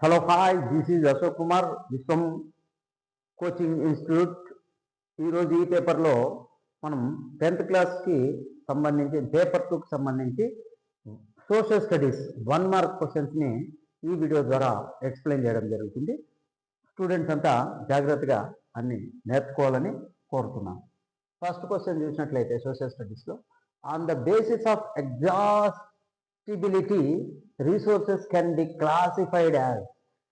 Hello hi, this is Ashok Kumar, Vishwam coaching institute. ఈరోజు ఈ పేపర్లో మనం 10th క్లాస్కి సంబంధించి పేపర్ 2కి సంబంధించి సోషల్ స్టడీస్ 1 మార్క్ క్వశ్చన్స్ని ఈ వీడియో ద్వారా ఎక్స్ప్లెయిన్ చేయడం జరుగుతుంది. స్టూడెంట్స్ అంతా జాగ్రత్తగా అన్ని నేర్చుకోవాలని కోరుతున్నాను. ఫస్ట్ క్వశ్చన్ చూసినట్లయితే సోషల్ స్టడీస్లో, on the basis of exhaustibility resources can be classified as.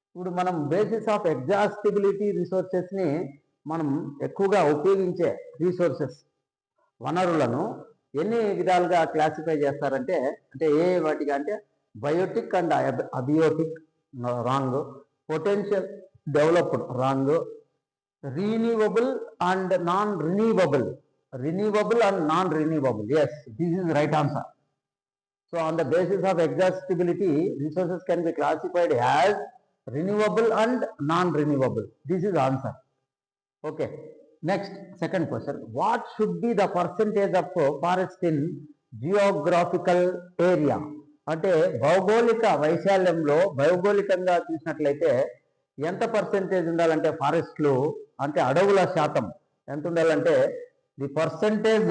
ఇప్పుడు మనం బేసిస్ ఆఫ్ ఎగ్జాస్టిబిలిటీ రిసోర్సెస్ని మనం ఎక్కువగా ఉపయోగించే రిసోర్సెస్ వనరులను ఎన్ని విధాలుగా క్లాసిఫై చేస్తారంటే, ఏ వాటిగా అంటే బయోటిక్ అండ్ అబియోటిక్ రాంగ్, పొటెన్షియల్ డెవలప్డ్ రాంగ్, renewable and non-renewable, renewable and non-renewable. Yes, this is right answer. So on the basis of exhaustibility, resources can be classified as renewable and non-renewable. This is answer. Okay. Next, second question. What should be the percentage of forest in geographical area? అంటే భౌగోళిక వైశాల్యంలో భౌగోళికంగా చూసినట్లయితే ఎంత percentage ఉండాలంటే ఫారెస్ట్లు అంటే అడవుల శాతం ఎంత ఉండాలంటే the percentage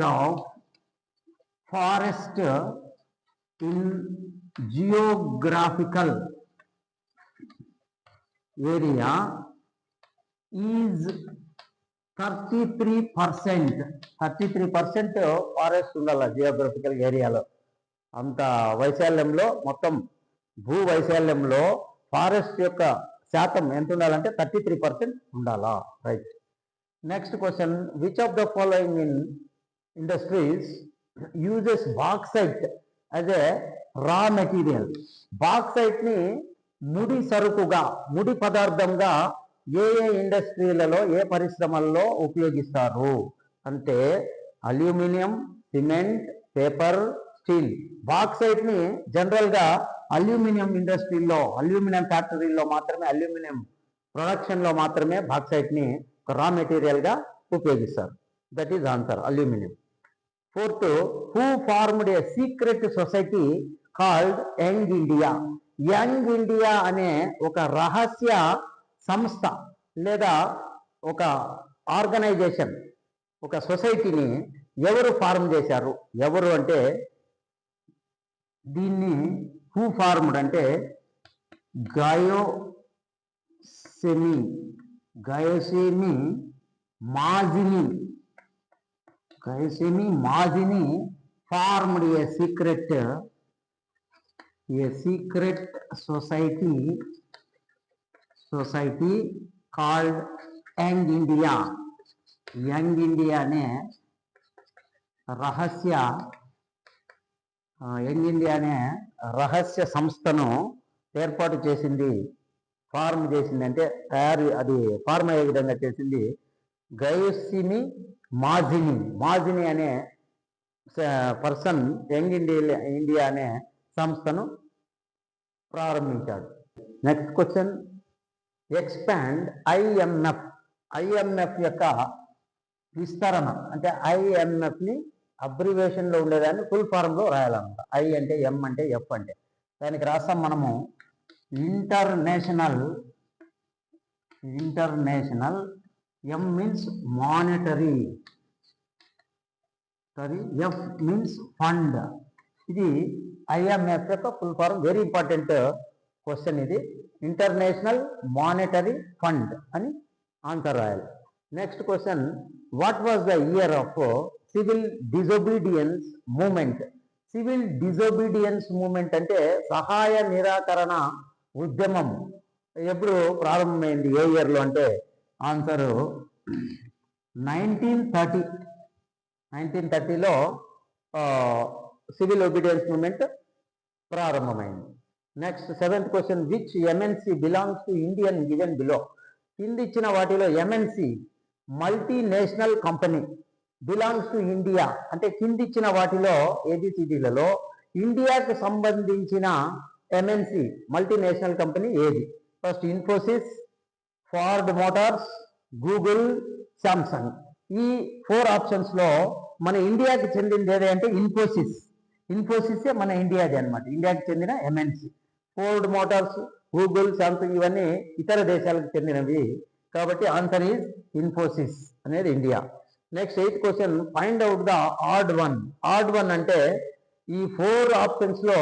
of forest in geographical area is 33%. 33% forest ఉండాలి జియోగ్రఫికల్ ఏరియాలో. అంత వైశాల్యంలో, మొత్తం భూ వైశాల్యంలో ఫారెస్ట్ యొక్క శాతం ఎంత ఉండాలంటే 33% ఉండాలా. Right. Next question, which of the following in industries uses bauxite as a raw material? బాక్సైట్ని ముడి సరుకుగా, ముడి పదార్థంగా ఏ ఇండస్ట్రీలలో, ఏ పరిశ్రమల్లో ఉపయోగిస్తారు అంటే అల్యూమినియం, సిమెంట్, పేపర్, స్టీల్. బాక్సైట్ని జనరల్గా అల్యూమినియం ఇండస్ట్రీలో, అల్యూమినియం ఫ్యాక్టరీలో మాత్రమే, అల్యూమినియం ప్రొడక్షన్లో మాత్రమే బాక్సైట్ని రా మెటీరియల్గా ఉపయోగిస్తారు. That is answer, aluminium. Fourth, who formed a secret society called Young India? Young India అనే ఒక రహస్య సంస్థ లేదా ఒక ఆర్గనైజేషన్, ఒక సొసైటీని ఎవరు ఫార్మ్ చేశారు? ఎవరు అంటే దీన్ని హూ ఫార్మ్డ్ అంటే గయోసెమి Mazzini formed a secret society called Young India. Young India అనే రహస్య సంస్థను ఏర్పాటు చేసింది, ఫార్మ్ చేసింది అంటే అది ఫార్మ్ అయ్యే విధంగా చేసింది గయోసెమి మాజిని అనే పర్సన్ యంగ్ ఇండియా అనే సంస్థను ప్రారంభించాడు. నెక్స్ట్ క్వశ్చన్, ఎక్స్పాండ్ ఐఎంఎఫ్ యొక్క విస్తరణ అంటే ఐఎంఎఫ్ని అబ్రివేషన్లో ఉండేదాన్ని ఫుల్ ఫారంలో రాయాలన్నమాట. ఐ అంటే ఎం అంటే ఎఫ్ అంటే దానికి రాస్తాం మనము international, M means monetary, F means fund. ఇది ఐఎంఎఫ్ యొక్క full form. Very important question ఇది. ఇంటర్నేషనల్ మానిటరీ ఫండ్ అని ఆన్సర్ రాయాలి. Next question, what was the year of civil disobedience movement? Civil disobedience movement అంటే సహాయ నిరాకరణ ఉద్యమం ఎప్పుడు ప్రారంభమైంది, ఏ ఇయర్లో అంటే ఆన్సరు 1930లో సివిల్ ఒబీడియన్స్ మూమెంట్ ప్రారంభమైంది. Next 7th question, which MNC belongs to Indian given below? కింది ఇచ్చిన వాటిలో MNC multinational company belongs to India అంటే కింది ఇచ్చిన వాటిలో ఏబిసిడీలలో ఇండియాకు సంబంధించిన ఎంఎన్సి మల్టీనేషనల్ కంపెనీ ఏది? First Infosys, Ford Motors, Google, Samsung. ఈ 4 ఆప్షన్స్లో మన ఇండియాకి చెందింది ఏది అంటే ఇన్ఫోసిస్. ఇన్ఫోసిస్ మన ఇండియాది అనమాట, ఇండియాకి చెందిన MNC. Ford Motors, Google, Samsung ఇవన్నీ ఇతర దేశాలకు చెందినవి. కాబట్టి ఆన్సర్ ఈజ్ ఇన్ఫోసిస్ అనేది India. Next 8th question, find out the odd one. Odd one అంటే ఈ 4 ఆప్షన్స్ లో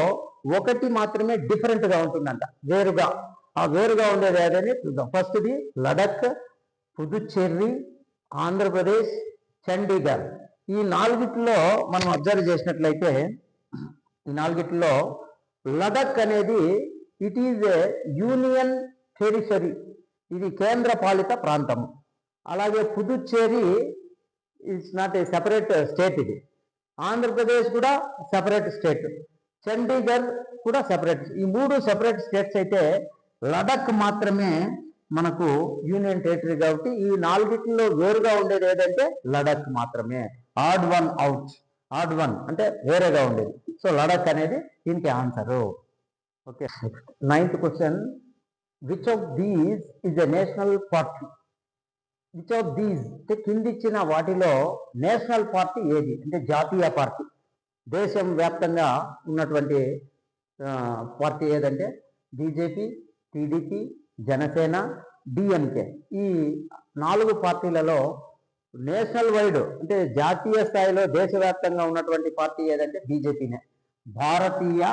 ఒకటి మాత్రమే డిఫరెంట్ గా ఉంటుందంట, వేరుగా. ఆ వేరుగా ఉండేది ఏదని చూద్దాం. ఫస్ట్ది లడక్, పుదుచ్చేరి, ఆంధ్రప్రదేశ్, చండీగఢ్. ఈ 4టిలో మనం అబ్జర్వ్ చేసినట్లయితే, ఈ 4టిలో లడక్ అనేది it is A union territory, ఇది కేంద్ర పాలిత ప్రాంతం. అలాగే Puducherry it's not a separate state, ఇది. ఆంధ్రప్రదేశ్ కూడా సెపరేట్ స్టేట్, చండీగఢ్ కూడా సెపరేట్. ఈ 3 సెపరేట్ స్టేట్స్ అయితే లడక్ మాత్రమే మనకు యూనియన్ టెరిటరీ. కాబట్టి ఈ 4టిలో వేరుగా ఉండేది ఏదంటే లడక్ మాత్రమే. Odd one out, odd one అంటే వేరేగా ఉండేది. సో లడక్ అనేది దీనికి answer. Okay. 9th question, which of these is a national party? Which of these అంటే కిందిచ్చిన వాటిలో నేషనల్ పార్టీ ఏది అంటే జాతీయ పార్టీ, దేశం వ్యాప్తంగా ఉన్నటువంటి పార్టీ ఏదంటే బీజేపీ, టీడీపీ, జనసేన, డిఎంకే. ఈ 4 పార్టీలలో నేషనల్ వైడ్ అంటే జాతీయ స్థాయిలో దేశవ్యాప్తంగా ఉన్నటువంటి పార్టీ ఏదంటే బీజేపీనే, Bharatiya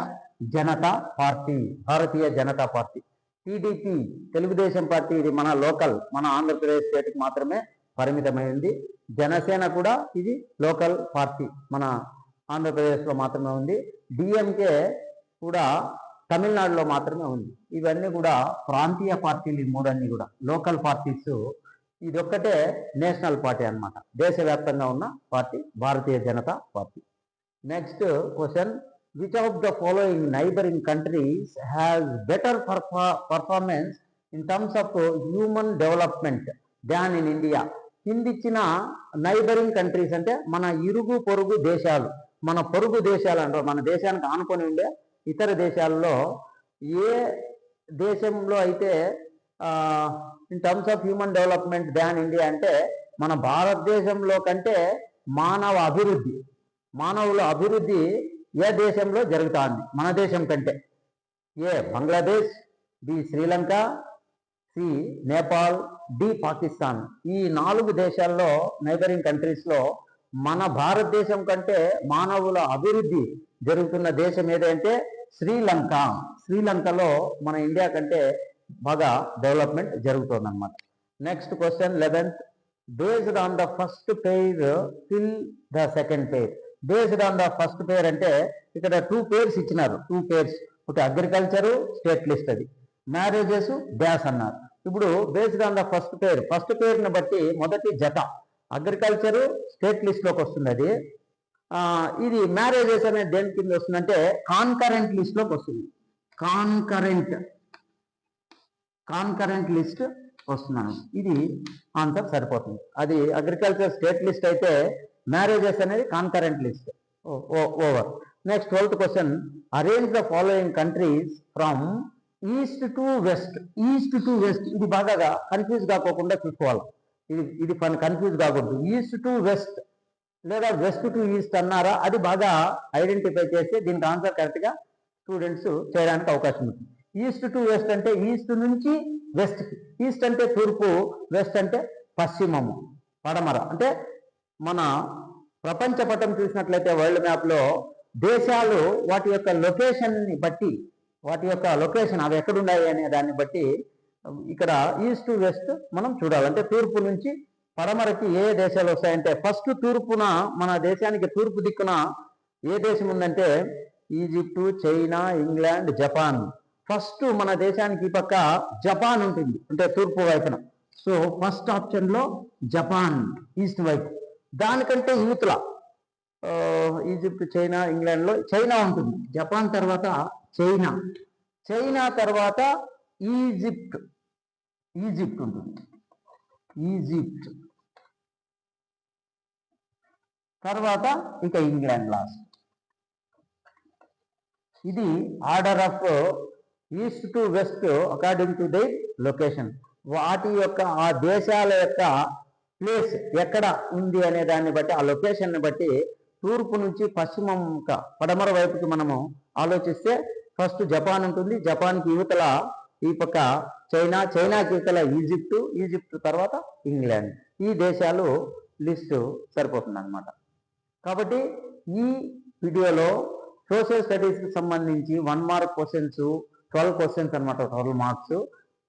Janata Party, Bharatiya Janata Party. TDP Telugu Desam Party, ఇది మన లోకల్, మన ఆంధ్రప్రదేశ్ స్టేట్కి మాత్రమే పరిమితమైంది. జనసేన కూడా ఇది లోకల్ పార్టీ, మన ఆంధ్రప్రదేశ్లో మాత్రమే ఉంది. డిఎంకే కూడా తమిళనాడులో మాత్రమే ఉంది. ఇవన్నీ కూడా ప్రాంతీయ పార్టీలు, ఈ 3 అన్నీ కూడా లోకల్ పార్టీస్. ఇదొక్కటే నేషనల్ పార్టీ అన్నమాట, దేశవ్యాప్తంగా ఉన్న party Bharatiya Janata party. Next question, which of the following neighboring countries has better performance in terms of human development than in India? కిందిచ్చిన నైబరింగ్ కంట్రీస్ అంటే మన ఇరుగు పొరుగు దేశాలు, మన పొరుగు దేశాలు అంటారు, మన దేశానికి ఆనుకొని ఉండే ఇతర దేశాల్లో ఏ దేశంలో అయితే in terms of human development than India అంటే మన భారతదేశంలో కంటే మానవుల అభివృద్ధి ఏ దేశంలో జరుగుతుంది మన దేశం కంటే? A Bangladesh, B Sri Lanka, C Nepal, D Pakistan. ఈ 4 దేశాల్లో నైబరింగ్ కంట్రీస్లో మన భారతదేశం కంటే మానవుల అభివృద్ధి జరుగుతున్న దేశం ఏదంటే శ్రీలంక. శ్రీలంకలో మన ఇండియా కంటే బాగా డెవలప్మెంట్ జరుగుతుందన్నమాట. Next question 11th, based on the first pair fill the second pair. Based on the first పేర్ అంటే ఇక్కడ 2 పేర్స్ ఇచ్చినారు, 2 పేర్స్. ఒకటి అగ్రికల్చరు స్టేట్ లిస్ట్, అది మ్యారేజెస్ డ్యాష్ అన్నారు. ఇప్పుడు బేస్డ్ ఆన్ ద ఫస్ట్ పేరుని బట్టి మొదటి జత అగ్రికల్చరు స్టేట్ లిస్ట్లోకి వస్తుంది. అది ఇది మ్యారేజెస్ అనేది దేని కింద వస్తుందంటే కాన్కరెంట్ లిస్ట్లోకి వస్తుంది. కాన్కరెంట్ లిస్ట్ వస్తున్నాను, ఇది ఆన్సర్ సరిపోతుంది. అది అగ్రికల్చర్ స్టేట్ లిస్ట్ అయితే మ్యారేజెస్ అనేది concurrent list. Over. Next 12th question, arrange the following countries from east to west. East to west ఇది బాగా కన్ఫ్యూజ్ కాకోకుండా చూసుకోవాలి. ఇది కన్ఫ్యూజ్ కాకూడదు. ఈస్ట్ టు వెస్ట్ లేదా వెస్ట్ టు ఈస్ట్ అన్నారా, అది బాగా ఐడెంటిఫై చేస్తే దీనికి ఆన్సర్ కరెక్ట్గా స్టూడెంట్స్ చేయడానికి అవకాశం ఉంది. ఈస్ట్ టు వెస్ట్ అంటే ఈస్ట్ నుంచి వెస్ట్కి. ఈస్ట్ అంటే తూర్పు, వెస్ట్ అంటే పశ్చిమము, పడమర. అంటే మన ప్రపంచ పటం చూసినట్లయితే వరల్డ్ మ్యాప్లో దేశాలు వాటి యొక్క లొకేషన్ని బట్టి, వాటి యొక్క లొకేషన్ అవి ఎక్కడున్నాయి అనే దాన్ని బట్టి ఇక్కడ ఈస్ట్ వెస్ట్ మనం చూడాలంటే తూర్పు నుంచి పడమరకి ఏ దేశాలు వస్తాయంటే ఫస్ట్ తూర్పున మన దేశానికి తూర్పు దిక్కున ఏ దేశం ఉందంటే Egypt, China, England, Japan. First మన దేశానికి ఈ పక్క జపాన్ ఉంటుంది అంటే తూర్పు వైపున. సో ఫస్ట్ ఆప్షన్లో జపాన్ ఈస్ట్ వైపు. దానికంటే యూత్ల ఈజిప్ట్, చైనా, ఇంగ్లాండ్లో చైనా ఉంటుంది. జపాన్ తర్వాత చైనా తర్వాత ఈజిప్ట్ ఉంటుంది. ఈజిప్ట్ తర్వాత ఇక ఇంగ్లాండ్ లాస్ట్. ఇది order of east to west according to the location. వాటి యొక్క ఆ దేశాల యొక్క ప్లేస్ ఎక్కడ ఉంది అనే దాన్ని బట్టి, ఆ లొకేషన్ని బట్టి తూర్పు నుంచి పడమర వైపుకి మనము ఆలోచిస్తే ఫస్ట్ జపాన్ ఉంటుంది. జపాన్కి యువతల ఈ పక్క చైనాకి యువతల ఈజిప్ట్ తర్వాత ఇంగ్లాండ్. ఈ దేశాలు లిస్టు సరిపోతుంది అనమాట. కాబట్టి ఈ వీడియోలో సోషల్ స్టడీస్కి సంబంధించి 1 మార్క్ క్వశ్చన్స్ 12 క్వశ్చన్స్ అనమాట, 12 మార్క్స్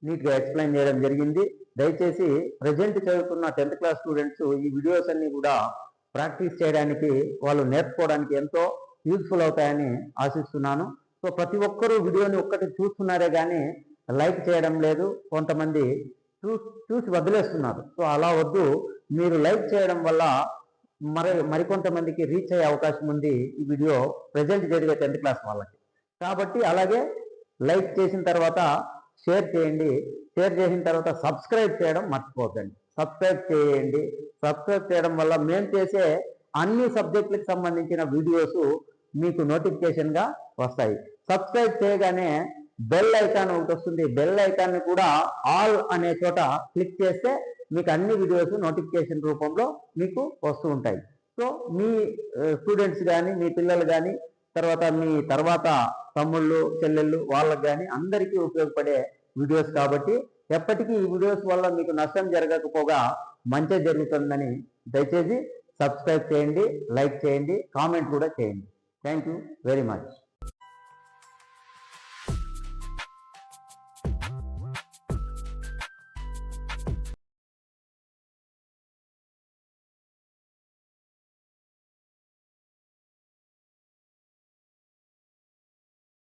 నీట్గా ఎక్స్ప్లెయిన్ చేయడం జరిగింది. దయచేసి ప్రజెంట్ చదువుతున్న 10th క్లాస్ స్టూడెంట్స్ ఈ వీడియోస్ అన్ని కూడా ప్రాక్టీస్ చేయడానికి, వాళ్ళు నేర్చుకోవడానికి ఎంతో యూజ్ఫుల్ అవుతాయని ఆశిస్తున్నాను. సో ప్రతి ఒక్కరూ వీడియోని ఒక్కటి చూస్తున్నారే కానీ లైక్ చేయడం లేదు. కొంతమంది చూసి వదిలేస్తున్నారు. సో అలా వద్దు. మీరు లైక్ చేయడం వల్ల మరికొంతమందికి రీచ్ అయ్యే అవకాశం ఉంది ఈ వీడియో ప్రజెంట్ జరిగే 10th క్లాస్ వాళ్ళకి. కాబట్టి అలాగే లైక్ చేసిన తర్వాత షేర్ చేయండి. షేర్ చేసిన తర్వాత సబ్స్క్రైబ్ చేయడం మర్చిపోకండి. సబ్స్క్రైబ్ చేయండి. సబ్స్క్రైబ్ చేయడం వల్ల మేము చేసే అన్ని సబ్జెక్టులకు సంబంధించిన వీడియోస్ మీకు నోటిఫికేషన్గా వస్తాయి. సబ్స్క్రైబ్ చేయగానే బెల్ ఐకాన్ ఒకటి వస్తుంది. బెల్ ఐకాన్ని కూడా ఆల్ అనే చోట క్లిక్ చేస్తే మీకు అన్ని వీడియోస్ నోటిఫికేషన్ రూపంలో మీకు వస్తూ ఉంటాయి. సో మీ స్టూడెంట్స్ కానీ, మీ పిల్లలు కానీ, మీ తర్వాత తమ్ముళ్ళు చెల్లెళ్ళు వాళ్ళకి కానీ అందరికీ ఉపయోగపడే వీడియోస్ కాబట్టి ఎప్పటికీ ఈ వీడియోస్ వల్ల మీకు నష్టం జరగకపోగా మంచి జరుగుతుందని దయచేసి సబ్స్క్రైబ్ చేయండి, లైక్ చేయండి, కామెంట్ కూడా చేయండి. Thank you very much.